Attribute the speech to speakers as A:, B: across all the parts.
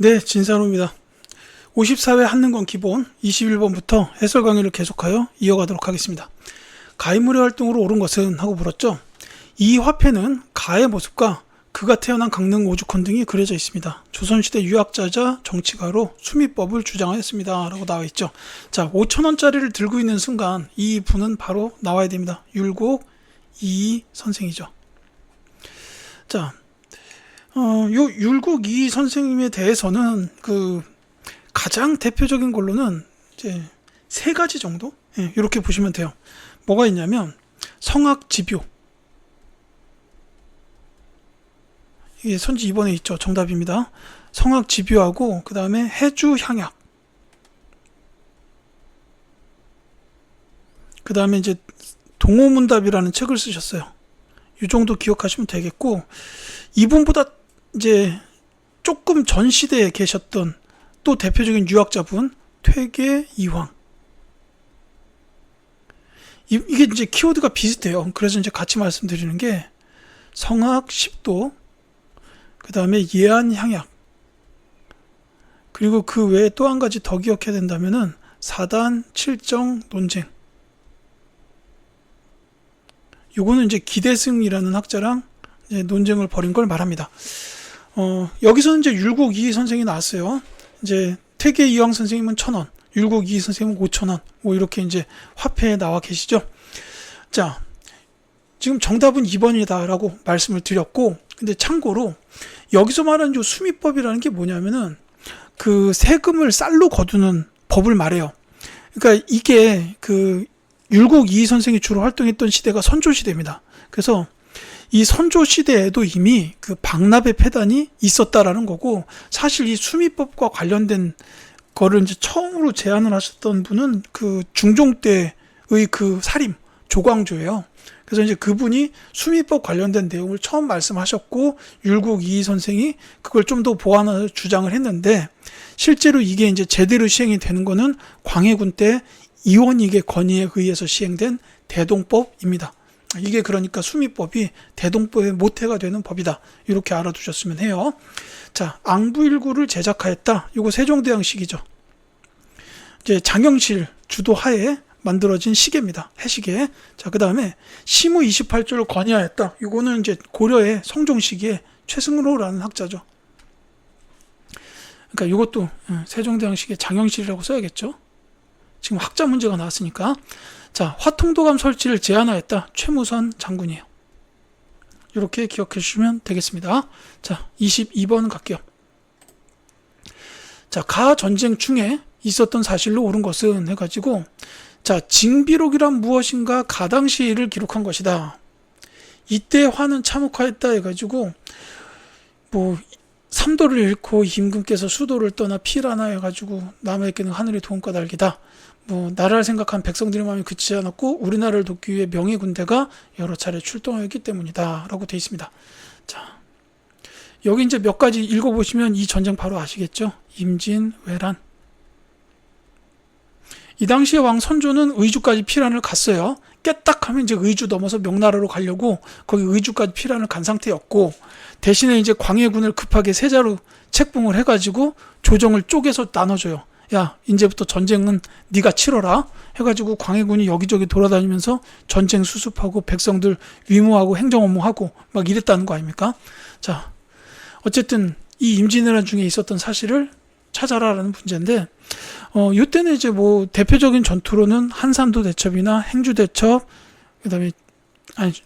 A: 네, 진사로입니다. 54회 한능건 기본 21번부터 해설 강의를 계속하여 이어가도록 하겠습니다. 가인물의 활동으로 옳은 것은 하고 물었죠. 이 화폐는 가의 모습과 그가 태어난 강릉 오죽헌 등이 그려져 있습니다. 조선시대 유학자자 정치가로 수미법을 주장하였습니다. 라고 나와 있죠. 자, 5,000원짜리를 들고 있는 순간 이 분은 바로 나와야 됩니다. 율곡 이 선생이죠. 자, 요 율곡 이 선생님에 대해서는 가장 대표적인 걸로는 이제 세 가지 정도? 예, 이렇게 보시면 돼요. 뭐가 있냐면 성악집요. 이게 선지 2번에 있죠. 정답입니다. 성악집요하고 그 다음에 해주향약. 그 다음에 이제 동호문답이라는 책을 쓰셨어요. 이 정도 기억하시면 되겠고, 이분보다 이제 조금 전 시대에 계셨던 또 대표적인 유학자분 퇴계 이황. 이게 이제 키워드가 비슷해요. 그래서 이제 같이 말씀드리는 게 성악 10도, 그 다음에 예안 향약, 그리고 그 외에 또 한 가지 더 기억해야 된다면은 사단 칠정 논쟁. 요거는 이제 기대승이라는 학자랑 이제 논쟁을 벌인 걸 말합니다. 여기서는 이제 율곡 이 선생이 나왔어요. 이제 퇴계 이황 선생님은 1,000원, 율곡 이 선생님은 5,000원, 뭐 이렇게 이제 화폐에 나와 계시죠. 자, 지금 정답은 2번이다라고 말씀을 드렸고, 근데 참고로 여기서 말하는 요 수미법이라는 게 뭐냐면은 그 세금을 쌀로 거두는 법을 말해요. 그러니까 이게 율곡 이 선생이 주로 활동했던 시대가 선조 시대입니다. 그래서 이 선조 시대에도 이미 그 박납의 폐단이 있었다라는 거고, 사실 이 수미법과 관련된 거를 이제 처음으로 제안을 하셨던 분은 그 중종 때의 그 사림 조광조예요. 그래서 이제 그분이 수미법 관련된 내용을 처음 말씀하셨고, 율곡 이 선생이 그걸 좀 더 보완해서 주장을 했는데, 실제로 이게 이제 제대로 시행이 되는 거는 광해군 때 이원익의 건의에 의해서 시행된 대동법입니다. 이게 그러니까 수미법이 대동법의 모태가 되는 법이다. 이렇게 알아두셨으면 해요. 자, 앙부일구를 제작하였다. 이거 세종대왕식이죠. 이제 장영실 주도하에 만들어진 시계입니다. 해시계. 자, 그 다음에 시무 28조를 건의하였다. 이거는 이제 고려의 성종시기의 최승로라는 학자죠. 그러니까 이것도 세종대왕식의 장영실이라고 써야겠죠. 지금 학자 문제가 나왔으니까. 자, 화통도감 설치를 제안하였다. 최무선 장군이에요. 이렇게 기억해 주시면 되겠습니다. 자, 22번 갈게요. 자, 가 전쟁 중에 있었던 사실로 옳은 것은 해가지고, 자, 징비록이란 무엇인가 가 당시 일을 기록한 것이다. 이때 화는 참혹하였다 해가지고, 뭐 삼도를 잃고 임금께서 수도를 떠나 피라나 해가지고 남에게는 하늘의 도움과 달기다. 뭐 나라를 생각한 백성들의 마음이 그치지 않았고 우리나라를 돕기 위해 명예 군대가 여러 차례 출동하였기 때문이다 라고 되어 있습니다. 자, 여기 이제 몇 가지 읽어보시면 이 전쟁 바로 아시겠죠? 임진, 외란. 이 당시에 왕 선조는 의주까지 피란을 갔어요. 깨딱하면 이제 의주 넘어서 명나라로 가려고 거기 의주까지 피란을 간 상태였고, 대신에 이제 광해군을 급하게 세자로 책봉을 해가지고 조정을 쪼개서 나눠줘요. 야, 이제부터 전쟁은 네가 치러라 해가지고 광해군이 여기저기 돌아다니면서 전쟁 수습하고 백성들 위무하고 행정 업무하고 막 이랬다는 거 아닙니까? 자, 어쨌든 이 임진왜란 중에 있었던 사실을 찾아라라는 문제인데, 이때는 이제 뭐 대표적인 전투로는 한산도 대첩이나 행주 대첩, 그다음에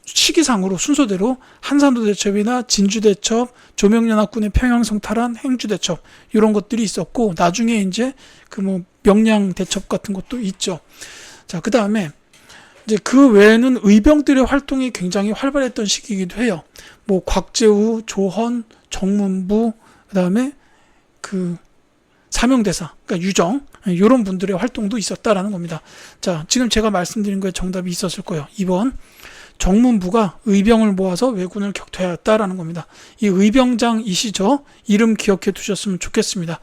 A: 시기상으로 순서대로 한산도 대첩이나 진주 대첩, 조명연합군의 평양성 탈환, 행주 대첩 이런 것들이 있었고, 나중에 이제 뭐 명량 대첩 같은 것도 있죠. 자, 그다음에 이제 그 외에는 의병들의 활동이 굉장히 활발했던 시기이기도 해요. 뭐 곽재우, 조헌, 정문부, 그다음에 사명대사, 그러니까 유정, 이런 분들의 활동도 있었다라는 겁니다. 자, 지금 제가 말씀드린 거에 정답이 있었을 거예요. 2번. 정문부가 의병을 모아서 왜군을 격퇴하였다라는 겁니다. 이 의병장이시죠? 이름 기억해 두셨으면 좋겠습니다.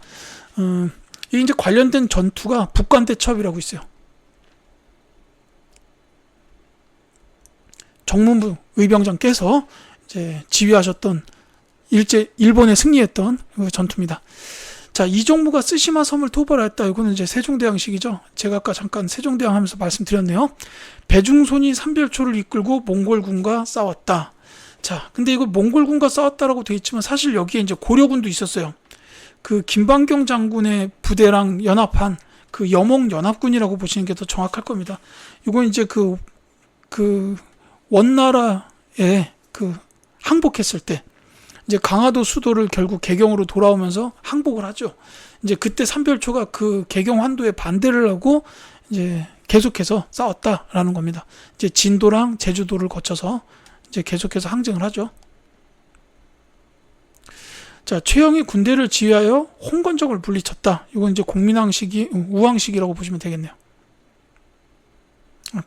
A: 이 이제 관련된 전투가 북간대첩이라고 있어요. 정문부 의병장께서 이제 지휘하셨던 일본에 승리했던 그 전투입니다. 자, 이종무가 쓰시마 섬을 토벌하였다. 이거는 이제 세종대왕식이죠. 제가 아까 잠깐 세종대왕 하면서 말씀드렸네요. 배중손이 삼별초를 이끌고 몽골군과 싸웠다. 자, 근데 이거 몽골군과 싸웠다라고 돼 있지만 사실 여기에 이제 고려군도 있었어요. 그 김반경 장군의 부대랑 연합한 그 여몽연합군이라고 보시는 게 더 정확할 겁니다. 이건 이제 그 원나라에 그 항복했을 때 이제 강화도 수도를 결국 개경으로 돌아오면서 항복을 하죠. 이제 그때 삼별초가 그 개경 환도에 반대를 하고 이제 계속해서 싸웠다라는 겁니다. 이제 진도랑 제주도를 거쳐서 이제 계속해서 항쟁을 하죠. 자, 최영이 군대를 지휘하여 홍건적을 물리쳤다. 이건 이제 공민왕식이 우왕식이라고 보시면 되겠네요.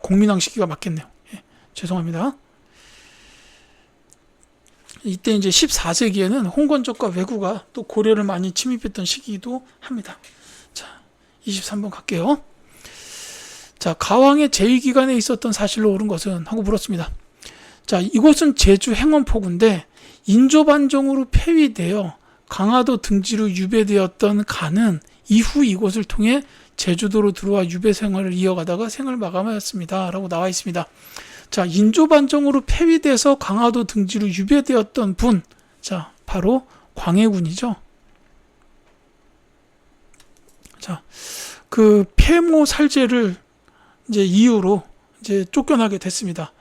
A: 공민왕식이가 맞겠네요. 예, 죄송합니다. 이때 이제 14세기에는 홍건적과 왜구가 또 고려를 많이 침입했던 시기이기도 합니다. 자, 23번 갈게요. 자, 가왕의 제2기간에 있었던 사실로 옳은 것은? 하고 물었습니다. 자, 이곳은 제주 행원포구인데 인조반정으로 폐위되어 강화도 등지로 유배되었던 간은 이후 이곳을 통해 제주도로 들어와 유배 생활을 이어가다가 생을 마감하였습니다. 라고 나와 있습니다. 자, 인조반정으로 폐위돼서 강화도 등지로 유배되었던 분, 자, 바로 광해군이죠. 자, 그 폐모 살제를 이제 이유로 이제 쫓겨나게 됐습니다.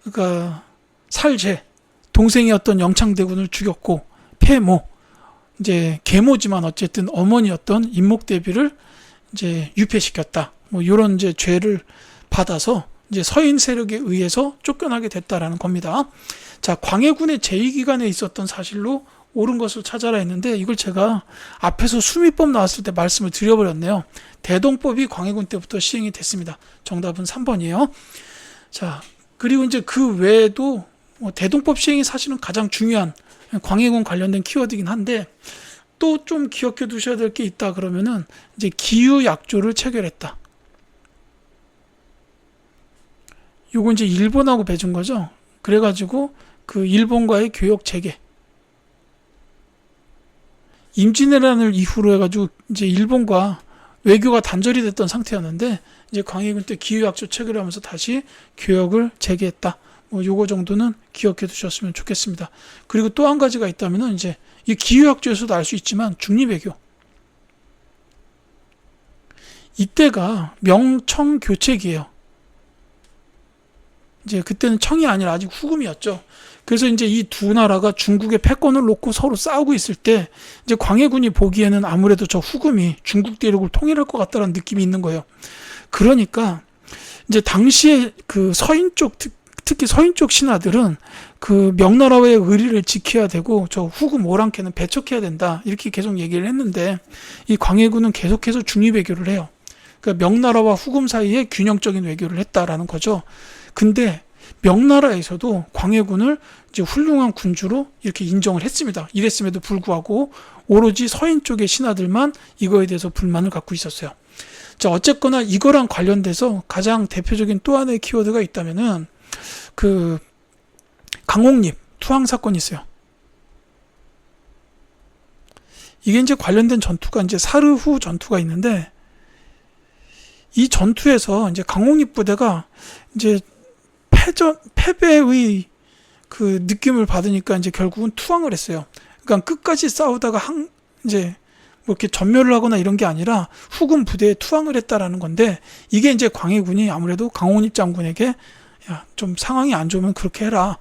A: 그러니까 살제, 동생이었던 영창대군을 죽였고, 폐모, 이제 계모지만 어쨌든 어머니였던 인목대비를 이제 유폐시켰다. 뭐 이런 이제 죄를 받아서 이제 서인 세력에 의해서 쫓겨나게 됐다라는 겁니다. 자, 광해군의 제2기간에 있었던 사실로 옳은 것을 찾아라 했는데 이걸 제가 앞에서 수미법 나왔을 때 말씀을 드려버렸네요. 대동법이 광해군 때부터 시행이 됐습니다. 정답은 3번이에요. 자, 그리고 이제 그 외에도 대동법 시행이 사실은 가장 중요한 광해군 관련된 키워드이긴 한데 또 좀 기억해 두셔야 될 게 있다 그러면은 이제 기유약조를 체결했다. 요거 이제 일본하고 맺은 거죠. 그래가지고 그 일본과의 교역 재개. 임진왜란을 이후로 해가지고 이제 일본과 외교가 단절이 됐던 상태였는데 이제 광해군 때 기유약조 체결하면서 다시 교역을 재개했다. 뭐 요거 정도는 기억해 두셨으면 좋겠습니다. 그리고 또 한 가지가 있다면은 이제 이 기유약조에서도 알 수 있지만 중립외교. 이때가 명청교책이에요. 이제 그때는 청이 아니라 아직 후금이었죠. 그래서 이제 이 두 나라가 중국의 패권을 놓고 서로 싸우고 있을 때 이제 광해군이 보기에는 아무래도 저 후금이 중국 대륙을 통일할 것 같다는 느낌이 있는 거예요. 그러니까 이제 당시에 그 서인 쪽 특히 서인 쪽 신하들은 그 명나라의 의리를 지켜야 되고 저 후금 오랑캐는 배척해야 된다 이렇게 계속 얘기를 했는데 이 광해군은 계속해서 중립외교를 해요. 그러니까 명나라와 후금 사이에 균형적인 외교를 했다라는 거죠. 근데 명나라에서도 광해군을 이제 훌륭한 군주로 이렇게 인정을 했습니다. 이랬음에도 불구하고 오로지 서인 쪽의 신하들만 이거에 대해서 불만을 갖고 있었어요. 자, 어쨌거나 이거랑 관련돼서 가장 대표적인 또 하나의 키워드가 있다면은 그 강옥립 투항 사건이 있어요. 이게 이제 관련된 전투가 이제 사르후 전투가 있는데 이 전투에서 이제 강옥립 부대가 이제 패배의 그 느낌을 받으니까 이제 결국은 투항을 했어요. 그러니까 끝까지 싸우다가 이제 뭐 이렇게 전멸을 하거나 이런 게 아니라 후금 부대에 투항을 했다라는 건데 이게 이제 광해군이 아무래도 강옥립 장군에게 야, 좀 상황이 안 좋으면 그렇게 해라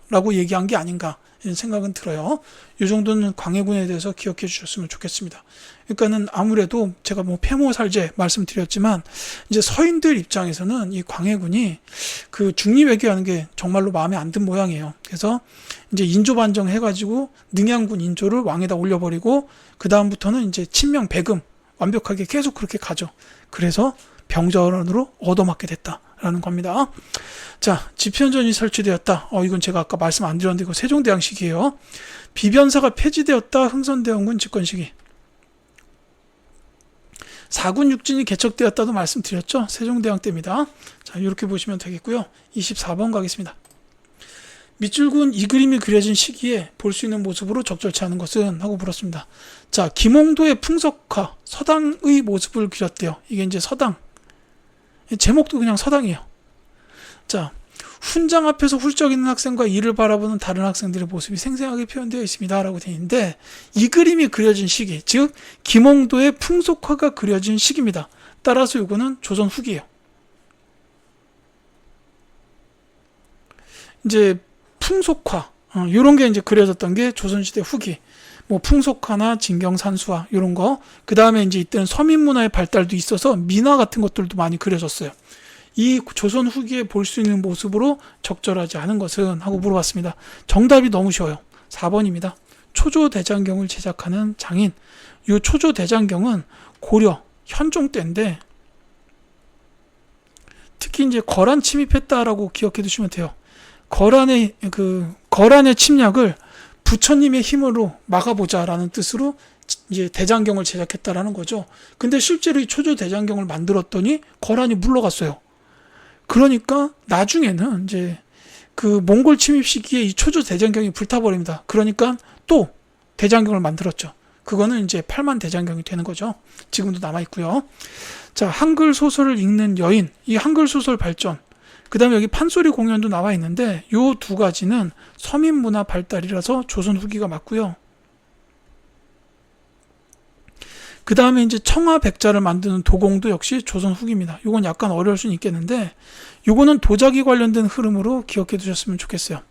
A: 라고 얘기한 게 아닌가 이런 생각은 들어요. 이 정도는 광해군에 대해서 기억해 주셨으면 좋겠습니다. 그러니까는 아무래도 제가 뭐 폐모살제 말씀드렸지만 이제 서인들 입장에서는 이 광해군이 그 중립외교하는 게 정말로 마음에 안 든 모양이에요. 그래서 이제 인조 반정 해가지고 능양군 인조를 왕에다 올려버리고 그 다음부터는 이제 친명 배금 완벽하게 계속 그렇게 가죠. 그래서 병전으로 얻어맞게 됐다라는 겁니다. 자, 지편전이 설치되었다. 이건 제가 아까 말씀 안 드렸는데 이거 세종대왕식이에요. 비변사가 폐지되었다. 흥선대원군 집권 시기. 4군 6진이 개척되었다도 말씀드렸죠. 세종대왕 때입니다. 자, 이렇게 보시면 되겠고요. 24번 가겠습니다. 밑줄근 이 그림이 그려진 시기에 볼 수 있는 모습으로 적절치 않은 것은 하고 물었습니다. 자, 김홍도의 풍속화, 서당의 모습을 그렸대요. 이게 이제 서당. 제목도 그냥 서당이에요. 자, 훈장 앞에서 훌쩍 있는 학생과 이를 바라보는 다른 학생들의 모습이 생생하게 표현되어 있습니다. 라고 되어 있는데, 이 그림이 그려진 시기, 즉 김홍도의 풍속화가 그려진 시기입니다. 따라서 이거는 조선 후기예요. 이제 풍속화, 요런 게 이제 그려졌던 게 조선시대 후기. 뭐 풍속화나 진경산수화 요런 거. 그 다음에 이제 이때는 서민문화의 발달도 있어서 민화 같은 것들도 많이 그려졌어요. 이 조선 후기에 볼 수 있는 모습으로 적절하지 않은 것은 하고 물어봤습니다. 정답이 너무 쉬워요. 4번입니다. 초조대장경을 제작하는 장인. 이 초조대장경은 고려 현종 때인데 특히 이제 거란 침입했다라고 기억해 두시면 돼요. 거란의 침략을 부처님의 힘으로 막아보자라는 뜻으로 이제 대장경을 제작했다라는 거죠. 근데 실제로 이 초조 대장경을 만들었더니 거란이 물러갔어요. 그러니까 나중에는 이제 그 몽골 침입 시기에 이 초조 대장경이 불타버립니다. 그러니까 또 대장경을 만들었죠. 그거는 이제 8만 대장경이 되는 거죠. 지금도 남아 있고요. 자, 한글 소설을 읽는 여인, 이 한글 소설 발전. 그 다음에 여기 판소리 공연도 나와 있는데 요 두 가지는 서민 문화 발달이라서 조선 후기가 맞고요. 그 다음에 이제 청아백자를 만드는 도공도 역시 조선 후기입니다. 요건 약간 어려울 수는 있겠는데 요거는 도자기 관련된 흐름으로 기억해 두셨으면 좋겠어요.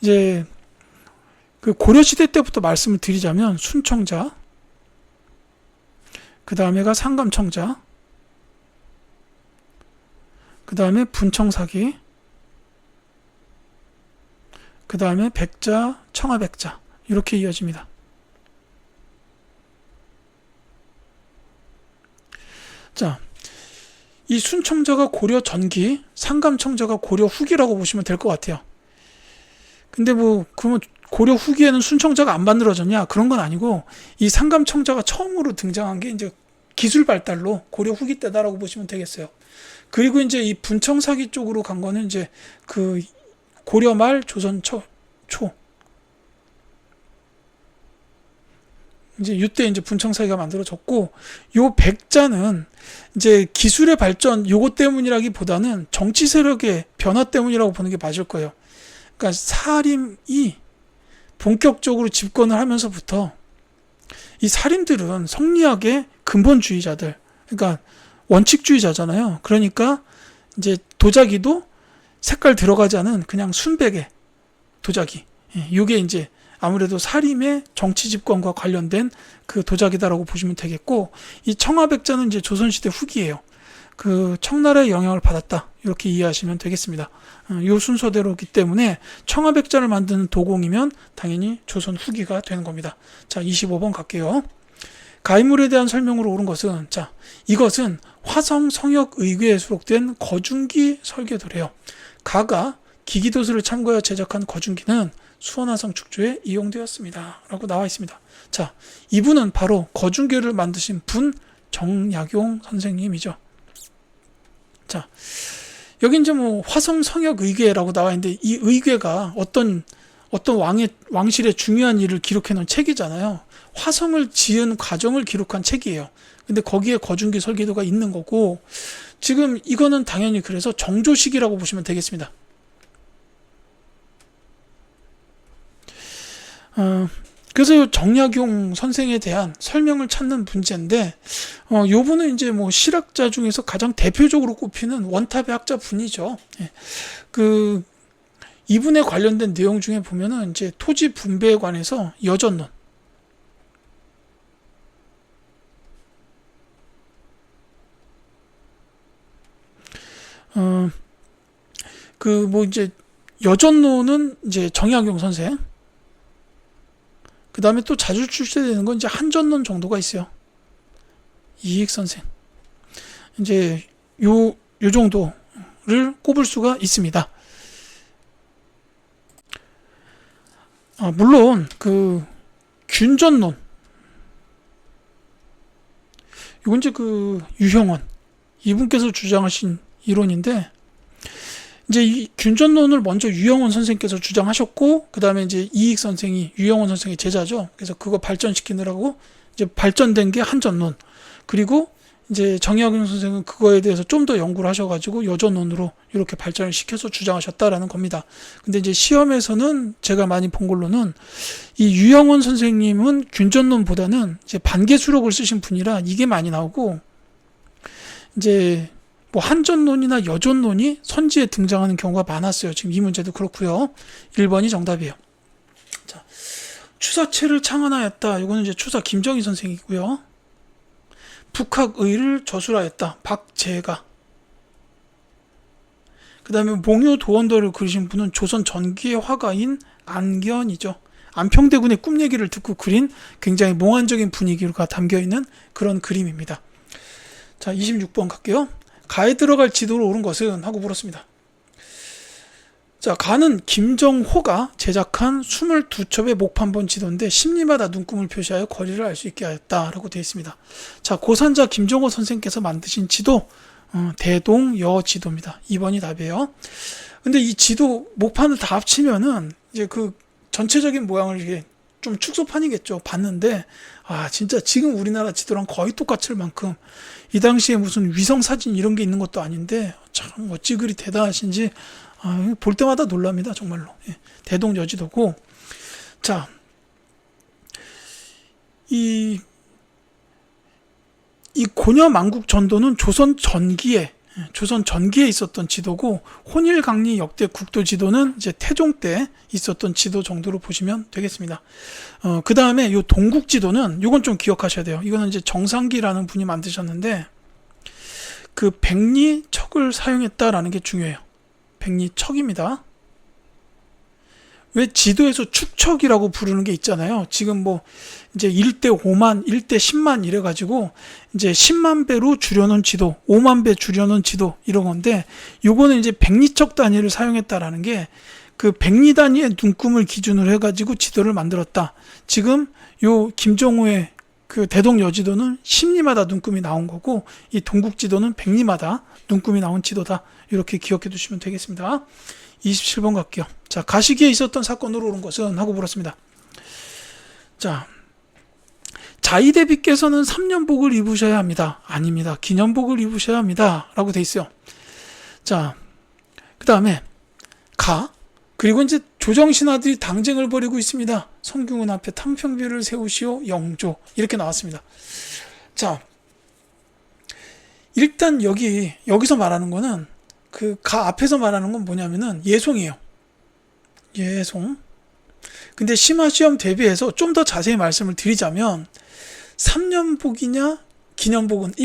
A: 이제 그 고려시대 때부터 말씀을 드리자면 순청자, 그 다음에가 상감청자, 그 다음에 분청사기, 그 다음에 백자, 청아백자 이렇게 이어집니다. 자, 이 순청자가 고려 전기, 상감청자가 고려 후기라고 보시면 될 것 같아요. 근데 뭐 그러면 고려 후기에는 순청자가 안 만들어졌냐? 그런 건 아니고 이 상감청자가 처음으로 등장한 게 이제 기술 발달로 고려 후기 때다라고 보시면 되겠어요. 그리고 이제 이 분청사기 쪽으로 간 거는 이제 그 고려 말 조선 초 이제 이때 이제 분청사기가 만들어졌고 요 백자는 이제 기술의 발전 요것 때문이라기보다는 정치 세력의 변화 때문이라고 보는 게 맞을 거예요. 그러니까 사림이 본격적으로 집권을 하면서부터 이 사림들은 성리학의 근본주의자들, 그러니까 원칙주의자잖아요. 그러니까 이제 도자기도 색깔 들어가지 않은 그냥 순백의 도자기. 이게 이제 아무래도 사림의 정치 집권과 관련된 그 도자기다라고 보시면 되겠고, 이 청아백자는 이제 조선시대 후기예요. 그 청나라의 영향을 받았다 이렇게 이해하시면 되겠습니다. 이 순서대로기 때문에 청아백자를 만드는 도공이면 당연히 조선 후기가 되는 겁니다. 자, 25번 갈게요. 가인물에 대한 설명으로 옳은 것은, 자, 이것은 화성 성역 의궤에 수록된 거중기 설계도래요. 가가 기기도서를 참고하여 제작한 거중기는 수원화성 축조에 이용되었습니다. 라고 나와 있습니다. 자, 이분은 바로 거중기를 만드신 분 정약용 선생님이죠. 자, 여기 이제 뭐 화성 성역 의궤라고 나와 있는데 이 의궤가 어떤 왕실의 중요한 일을 기록해 놓은 책이잖아요. 화성을 지은 과정을 기록한 책이에요. 근데 거기에 거중기 설계도가 있는 거고, 지금 이거는 당연히 그래서 정조식이라고 보시면 되겠습니다. 그래서 정약용 선생에 대한 설명을 찾는 문제인데, 요분은 이제 뭐 실학자 중에서 가장 대표적으로 꼽히는 원탑의 학자 분이죠. 예. 이분에 관련된 내용 중에 보면은 이제 토지 분배에 관해서 여전론, 이제 여전론은 이제 정약용 선생, 그 다음에 또 자주 출제되는 건 이제 한전론 정도가 있어요. 이익 선생. 이제 요 정도를 꼽을 수가 있습니다. 물론 그 균전론, 이건 이제 그 유형원 이분께서 주장하신 이론인데, 이제 이 균전론을 먼저 유영원 선생께서 주장하셨고, 그 다음에 이제 이익 선생이 유영원 선생의 제자죠. 그래서 그거 발전시키느라고 이제 발전된 게 한전론. 그리고 이제 정약용 선생은 그거에 대해서 좀 더 연구를 하셔가지고 여전론으로 이렇게 발전을 시켜서 주장하셨다라는 겁니다. 근데 이제 시험에서는 제가 많이 본 걸로는 이 유영원 선생님은 균전론보다는 이제 반개수록을 쓰신 분이라 이게 많이 나오고, 이제 뭐 한전론이나 여전론이 선지에 등장하는 경우가 많았어요. 지금 이 문제도 그렇고요. 1번이 정답이에요. 자, 추사체를 창안하였다. 이거는 이제 추사 김정희 선생이고요. 북학의를 저술하였다. 박재가. 그 다음에 몽요 도원도를 그리신 분은 조선 전기의 화가인 안견이죠. 안평대군의 꿈 얘기를 듣고 그린 굉장히 몽환적인 분위기가 담겨있는 그런 그림입니다. 자, 26번 갈게요. 가에 들어갈 지도로 오른 것은? 하고 물었습니다. 자, 가는 김정호가 제작한 22첩의 목판본 지도인데 심리마다 눈금을 표시하여 거리를 알 수 있게 하였다라고 되어 있습니다. 자, 고산자 김정호 선생께서 만드신 지도, 대동여 지도입니다. 2번이 답이에요. 근데 이 지도 목판을 다 합치면은 이제 그 전체적인 모양을 이게 좀 축소판이겠죠. 봤는데 진짜 지금 우리나라 지도랑 거의 똑같을 만큼, 이 당시에 무슨 위성 사진 이런 게 있는 것도 아닌데 참 어찌 그리 대단하신지 볼 때마다 놀랍니다. 정말로. 예, 대동여지도고. 자, 이 고려만국 전도는 조선 전기에 있었던 지도고, 혼일강리 역대 국도 지도는 이제 태종 때 있었던 지도 정도로 보시면 되겠습니다. 그 다음에 요 동국 지도는, 요건 좀 기억하셔야 돼요. 이거는 이제 정상기라는 분이 만드셨는데, 그 백리척을 사용했다라는 게 중요해요. 백리척입니다. 왜 지도에서 축척이라고 부르는 게 있잖아요. 지금 뭐 이제 1대 5만, 1대 10만 이래가지고 이제 10만 배로 줄여놓은 지도, 5만 배 줄여놓은 지도 이런 건데, 요거는 이제 백리척 단위를 사용했다라는 게 그 백리 단위의 눈금을 기준으로 해가지고 지도를 만들었다. 지금 요 김정호의 그 대동여지도는 10리마다 눈금이 나온 거고, 이 동국지도는 100리마다 눈금이 나온 지도다. 이렇게 기억해 두시면 되겠습니다. 27번 갈게요. 자, 가시기에 있었던 사건으로 오른 것은? 하고 물었습니다. 자, 자의대비께서는 3년복을 입으셔야 합니다. 아닙니다. 기념복을 입으셔야 합니다. 라고 돼 있어요. 자, 그 다음에 가. 그리고 이제 조정신하들이 당쟁을 벌이고 있습니다. 성균관 앞에 탕평비를 세우시오 영조. 이렇게 나왔습니다. 자, 일단 여기서 말하는 거는, 그 가 앞에서 말하는 건 뭐냐면은 예송이에요. 예송. 근데 심화시험 대비해서 좀 더 자세히 말씀을 드리자면, 3년복이냐 기념복은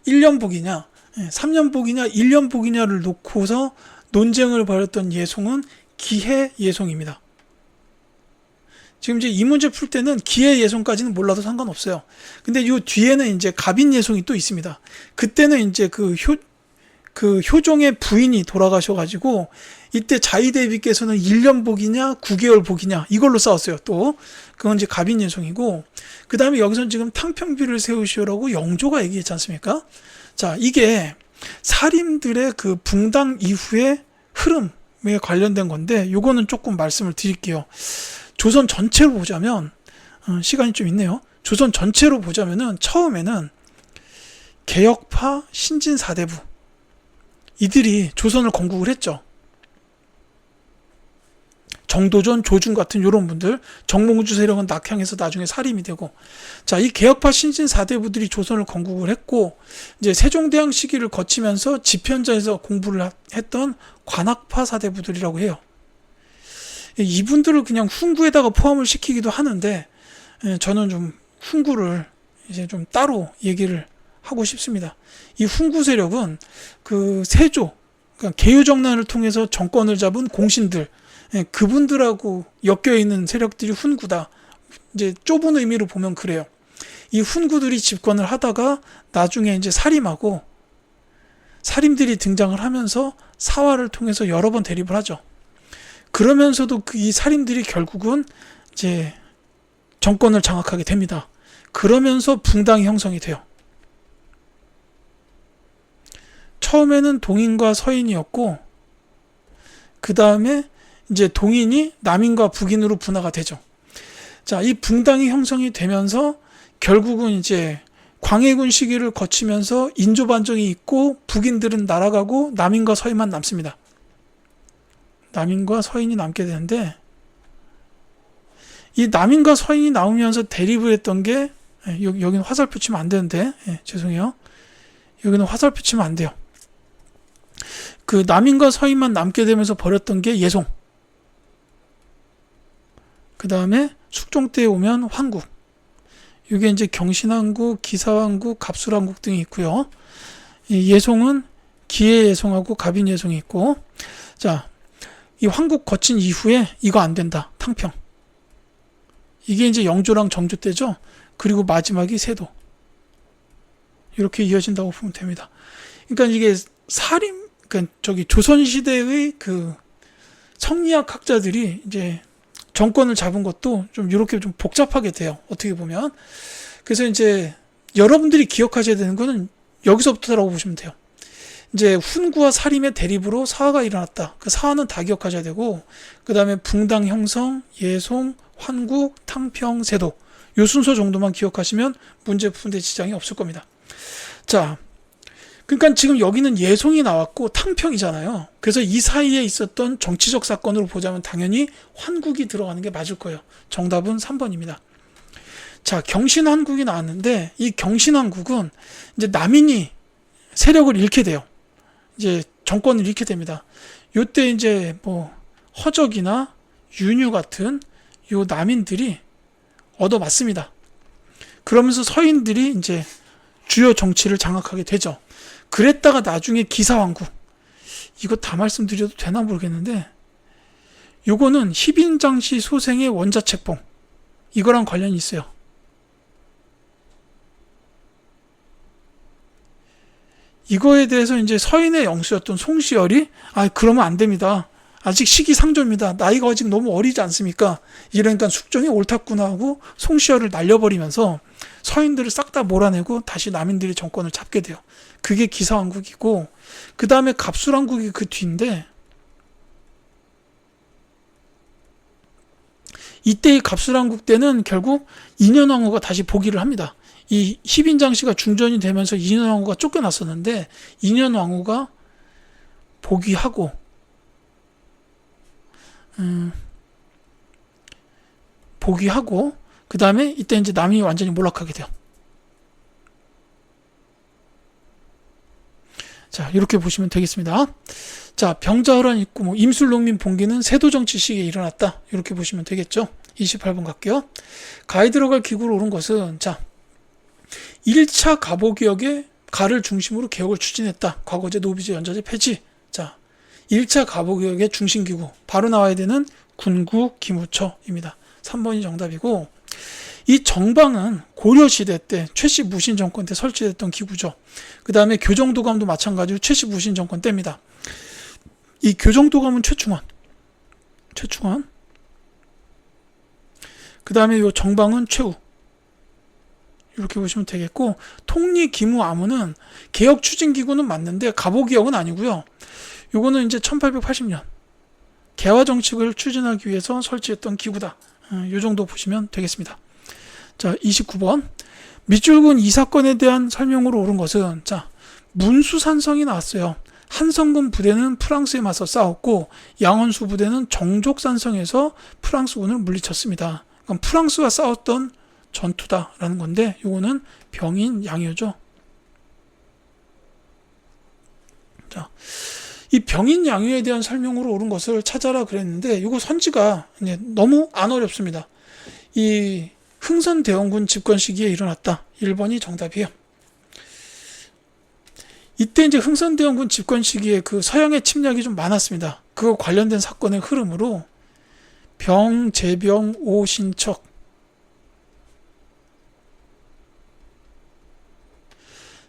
A: 1년복이냐 3년복이냐 1년복이냐를 놓고서 논쟁을 벌였던 예송은 기해 예송입니다. 지금 이제 이 문제 풀 때는 기해 예송까지는 몰라도 상관없어요. 근데 요 뒤에는 이제 갑인 예송이 또 있습니다. 그때는 이제 그 효종의 부인이 돌아가셔가지고, 이때 자의대비께서는 1년복이냐 9개월복이냐 이걸로 싸웠어요. 또 그건 이제 갑인 예송이고, 그 다음에 여기서는 지금 탕평비를 세우시오라고 영조가 얘기했지 않습니까? 자, 이게 사림들의 그 붕당 이후의 흐름에 관련된 건데, 요거는 조금 말씀을 드릴게요. 조선 전체로 보자면, 시간이 좀 있네요. 조선 전체로 보자면은 처음에는 개혁파 신진 사대부, 이들이 조선을 건국을 했죠. 정도전, 조준 같은 이런 분들, 정몽주 세력은 낙향해서 나중에 사림이 되고, 자, 이 개혁파 신진 사대부들이 조선을 건국을 했고, 이제 세종대왕 시기를 거치면서 집현자에서 공부를 했던 관학파 사대부들이라고 해요. 이분들을 그냥 훈구에다가 포함을 시키기도 하는데, 저는 좀 훈구를 이제 좀 따로 얘기를 하고 싶습니다. 이 훈구 세력은 그 세조, 그러니까 개유정난을 통해서 정권을 잡은 공신들, 그분들하고 엮여 있는 세력들이 훈구다. 이제 좁은 의미로 보면 그래요. 이 훈구들이 집권을 하다가 나중에 이제 사림하고, 사림들이 등장을 하면서 사화를 통해서 여러 번 대립을 하죠. 그러면서도 이 사림들이 결국은 이제 정권을 장악하게 됩니다. 그러면서 붕당이 형성이 돼요. 처음에는 동인과 서인이었고, 그 다음에 이제 동인이 남인과 북인으로 분화가 되죠. 자, 이 붕당이 형성이 되면서 결국은 이제 광해군 시기를 거치면서 인조 반정이 있고 북인들은 날아가고 남인과 서인만 남습니다. 남인과 서인이 남게 되는데, 이 남인과 서인이 나오면서 대립을 했던 게, 여기는 화살표 치면 안 되는데, 죄송해요. 여기는 화살표 치면 안 돼요. 그 남인과 서인만 남게 되면서 벌였던 게 예송. 그 다음에 숙종 때에 오면 황국. 이게 이제 경신왕국, 기사왕국, 갑술왕국 등이 있고요. 이 예송은 기해 예송하고 갑인 예송이 있고, 자, 이 황국 거친 이후에 이거 안 된다. 탕평. 이게 이제 영조랑 정조 때죠. 그리고 마지막이 세도. 이렇게 이어진다고 보면 됩니다. 그러니까 이게 그러니까 조선시대의 그 성리학 학자들이 이제 정권을 잡은 것도 좀 이렇게 좀 복잡하게 돼요. 어떻게 보면. 그래서 이제 여러분들이 기억하셔야 되는 거는 여기서부터라고 보시면 돼요. 이제 훈구와 사림의 대립으로 사화가 일어났다. 그 사화는 다 기억하셔야 되고, 그 다음에 붕당 형성, 예송, 환국, 탕평, 세도. 요 순서 정도만 기억하시면 문제 푸는데 지장이 없을 겁니다. 자, 그러니까 지금 여기는 예송이 나왔고 탕평이잖아요. 그래서 이 사이에 있었던 정치적 사건으로 보자면 당연히 환국이 들어가는 게 맞을 거예요. 정답은 3번입니다. 자, 경신환국이 나왔는데 이 경신환국은 이제 남인이 세력을 잃게 돼요. 이제 정권을 잃게 됩니다. 요때 이제 뭐 허적이나 윤유 같은 요 남인들이 얻어맞습니다. 그러면서 서인들이 이제 주요 정치를 장악하게 되죠. 그랬다가 나중에 기사왕국, 이거 다 말씀드려도 되나 모르겠는데, 요거는 희빈장씨 소생의 원자책봉, 이거랑 관련이 있어요. 이거에 대해서 이제 서인의 영수였던 송시열이 그러면 안 됩니다. 아직 시기상조입니다. 나이가 아직 너무 어리지 않습니까? 이러니까 숙종이 옳았구나 하고 송시열을 날려버리면서 서인들을 싹 다 몰아내고 다시 남인들이 정권을 잡게 돼요. 그게 기사왕국이고, 그 다음에 갑술왕국이 그 뒤인데, 이때의 갑술왕국 때는 결국 인현왕후가 다시 복위를 합니다. 이 희빈장씨가 중전이 되면서 인현왕후가 쫓겨났었는데, 인현왕후가 복위하고, 그 다음에 이때 이제 남이 완전히 몰락하게 돼요. 자, 이렇게 보시면 되겠습니다. 자, 병자호란 있고 뭐 임술농민 봉기는 세도정치 시기에 일어났다. 이렇게 보시면 되겠죠. 28번 갈게요. 가에 들어갈 기구로 옳은 것은, 자, 1차 가보개혁에 가를 중심으로 개혁을 추진했다. 과거제, 노비제, 연좌제 폐지. 자, 1차 가보개혁의 중심기구 바로 나와야 되는 군구 기무처입니다. 3번이 정답이고, 이 정방은 고려시대 때 최씨 무신 정권 때 설치됐던 기구죠. 그 다음에 교정도감도 마찬가지로 최씨 무신 정권 때입니다. 이 교정도감은 최충원. 그 다음에 이 정방은 최우. 이렇게 보시면 되겠고, 통리 기무 아무는 개혁 추진 기구는 맞는데 가보개혁은 아니고요. 요거는 이제 1880년 개화 정책을 추진하기 위해서 설치했던 기구다. 요 정도 보시면 되겠습니다. 자, 29번. 밑줄근 이 사건에 대한 설명으로 옳은 것은, 자, 문수산성이 나왔어요. 한성군 부대는 프랑스에 맞서 싸웠고, 양원수 부대는 정족산성에서 프랑스군을 물리쳤습니다. 그럼 프랑스와 싸웠던 전투다라는 건데, 요거는 병인 양요죠. 자, 이 병인 양요에 대한 설명으로 옳은 것을 찾아라 그랬는데, 이거 선지가 이제 너무 안 어렵습니다. 이 흥선대원군 집권 시기에 일어났다. 1번이 정답이에요. 이때 이제 흥선대원군 집권 시기에 그 서양의 침략이 좀 많았습니다. 그거 관련된 사건의 흐름으로 병, 재병, 오신척,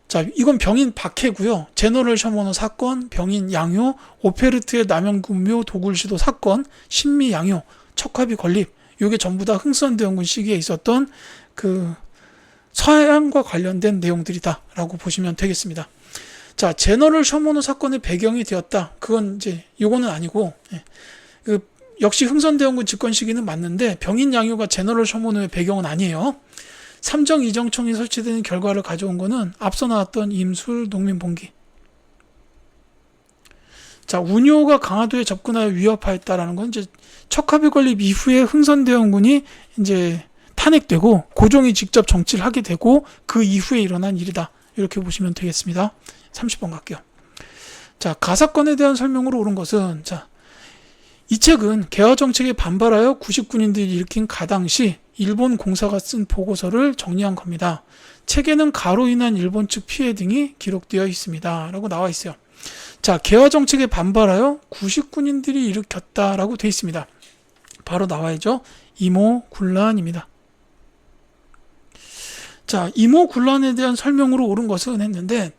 A: 자, 이건 병인 박해고요. 제너럴 셔머너 사건, 병인 양요, 오페르트의 남영군묘 도굴시도 사건, 신미 양요, 척합이 건립. 이게 전부 다 흥선대원군 시기에 있었던 그 서양과 관련된 내용들이다라고 보시면 되겠습니다. 자, 제너럴 셔모노 사건의 배경이 되었다. 그건 이제 요거는 아니고, 역시 흥선대원군 집권 시기는 맞는데 병인 양요가 제너럴 셔모노의 배경은 아니에요. 삼정 이정청이 설치되는 결과를 가져온 거는 앞서 나왔던 임술 농민봉기. 자, 운요가 강화도에 접근하여 위협하였다라는 건 이제 척합의 건립 이후에 흥선대원군이 이제 탄핵되고 고종이 직접 정치를 하게 되고 그 이후에 일어난 일이다. 이렇게 보시면 되겠습니다. 30번 갈게요. 자, 가사건에 대한 설명으로 옳은 것은, 자, 이 책은 개화 정책에 반발하여 90군인들이 일으킨 가당시 일본 공사가 쓴 보고서를 정리한 겁니다. 책에는 가로 인한 일본 측 피해 등이 기록되어 있습니다. 라고 나와 있어요. 자, 개화 정책에 반발하여 90군인들이 일으켰다라고 되어 있습니다. 바로 나와야죠. 이모군란입니다. 자, 이모군란에 대한 설명으로 옳은 것은 했는데,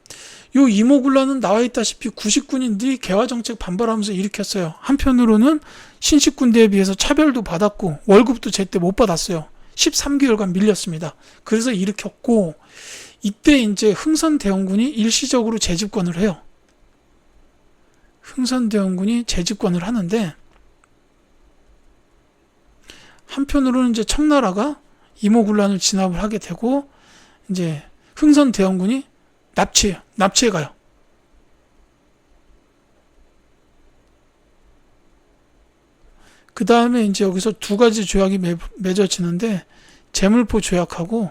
A: 요 이모군란은 나와 있다시피 90군인들이 개화정책 반발하면서 일으켰어요. 한편으로는 신식군대에 비해서 차별도 받았고 월급도 제때 못 받았어요. 13개월간 밀렸습니다. 그래서 일으켰고, 이때 이제 흥선대원군이 일시적으로 재집권을 해요. 흥선대원군이 재집권을 하는데, 한편으로는 이제 청나라가 이모군란을 진압을 하게 되고, 이제 흥선대원군이 납치해 가요. 그 다음에 이제 여기서 두 가지 조약이 맺어지는데, 제물포 조약하고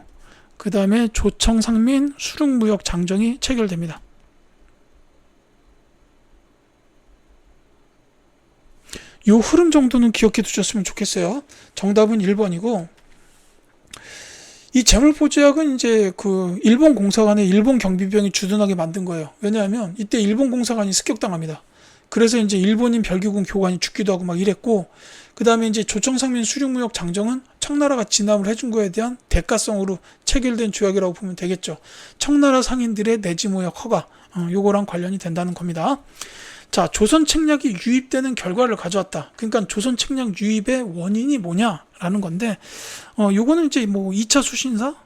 A: 그 다음에 조청상민 수륙무역 장정이 체결됩니다. 요 흐름 정도는 기억해 두셨으면 좋겠어요. 정답은 1번이고, 이 제물포 조약은 이제 그 일본 공사관에 일본 경비병이 주둔하게 만든 거예요. 왜냐하면 이때 일본 공사관이 습격당합니다. 그래서 이제 일본인 별기군 교관이 죽기도 하고 막 이랬고, 그 다음에 이제 조청상민 수륙무역 장정은 청나라가 진압을 해준 거에 대한 대가성으로 체결된 조약이라고 보면 되겠죠. 청나라 상인들의 내지무역 허가, 요거랑 관련이 된다는 겁니다. 자, 조선 책략이 유입되는 결과를 가져왔다. 그러니까 조선 책략 유입의 원인이 뭐냐라는 건데, 요거는 이제 뭐 2차 수신사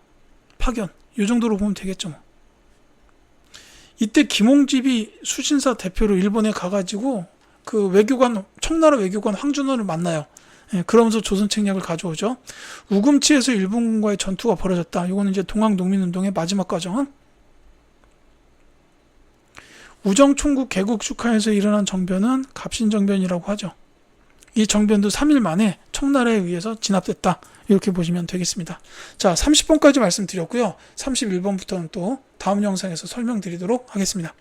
A: 파견, 요 정도로 보면 되겠죠. 이때 김홍집이 수신사 대표로 일본에 가가지고 그 외교관, 청나라 외교관 황준호를 만나요. 그러면서 조선 책략을 가져오죠. 우금치에서 일본군과의 전투가 벌어졌다. 요거는 이제 동학농민운동의 마지막 과정. 우정총국 개국 축하해서 일어난 정변은 갑신정변이라고 하죠. 이 정변도 3일 만에 청나라에 의해서 진압됐다. 이렇게 보시면 되겠습니다. 자, 30번까지 말씀드렸고요. 31번부터는 또 다음 영상에서 설명드리도록 하겠습니다.